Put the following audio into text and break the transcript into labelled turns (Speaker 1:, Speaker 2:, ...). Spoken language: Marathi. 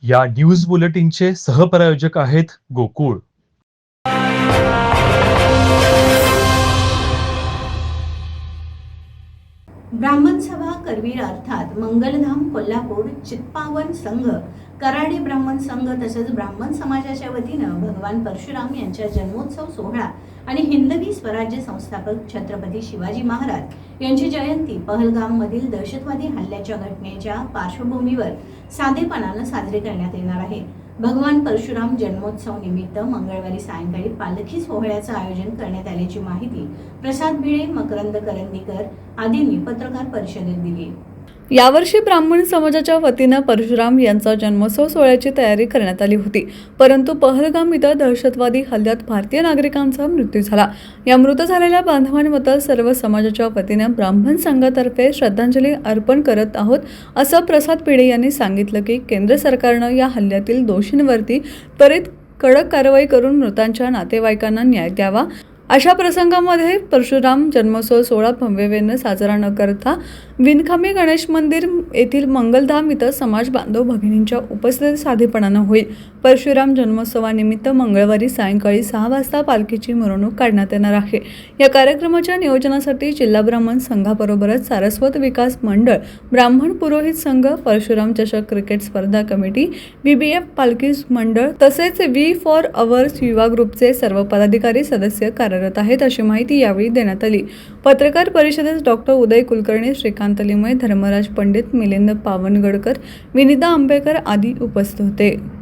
Speaker 1: या न्यूज बुलेटिनचे सहप्रायोजक आहेत गोकुळ.
Speaker 2: ब्राह्मण सभा करवीर अर्थात मंगलधाम कोल्हापूर चित्पावन संघ कराडी ब्राह्मण संघ तसेच ब्राह्मण समाजाच्या वतीनं भगवान परशुराम यांच्या जन्मोत्सव सोहळा आणि हिंदवी स्वराज्य संस्थापक छत्रपती शिवाजी महाराज यांची जयंती पहलगाम मधील दहशतवादी हल्ल्याच्या घटनेच्या पार्श्वभूमीवर साधेपणानं साजरी करण्यात येणार आहे. भगवान परशुराम जन्मोत्सव निमित्त मंगळवारी सायंकाळी पालखी सोहळ्याचं आयोजन करण्यात आल्याची माहिती प्रसाद भिडे, मकरंद करंदीकर आदींनी पत्रकार परिषदेत दिली.
Speaker 3: यावर्षी ब्राह्मण समाजाच्या वतीनं परशुराम यांचा जन्मोत्सव सोहळ्याची तयारी करण्यात आली होती, परंतु पहलगाम इथं दहशतवादी हल्ल्यात भारतीय नागरिकांचा मृत्यू झाला. या मृत झालेल्या बांधवांबद्दल सर्व समाजाच्या वतीनं ब्राह्मण संघातर्फे श्रद्धांजली अर्पण करत आहोत, असं प्रसाद भिडे यांनी सांगितलं की केंद्र सरकारनं या हल्ल्यातील दोषींवरती त्वरित कडक कारवाई करून मृतांच्या नातेवाईकांना न्याय द्यावा. अशा प्रसंगामध्ये परशुराम जन्मोत्सव सोहळा भव्यतेने साजरा न करता विनखामी गणेश मंदिर येथील मंगलधाम इथं समाज बांधव भगिनींच्या उपस्थितीत साधेपणानं होईल. परशुराम जन्मोत्सवानिमित्त मंगळवारी सायंकाळी 6 वाजता पालखीची मिरवणूक काढण्यात येणार आहे. या कार्यक्रमाच्या नियोजनासाठी जिल्हा ब्राह्मण संघाबरोबरच सारस्वत विकास मंडळ, ब्राह्मण पुरोहित संघ, परशुराम चषक क्रिकेट स्पर्धा कमिटी, BBF पालखी मंडळ तसेच वी फॉर अवर्स युवा ग्रुपचे सर्व पदाधिकारी सदस्य कार्यरत आहेत, अशी माहिती यावेळी देण्यात आली. पत्रकार परिषदेत डॉक्टर उदय कुलकर्णी, श्रीकांत लिमये, धर्मराज पंडित, मिलिंद पावनगडकर, विनिता आंबेकर आदी उपस्थित होते.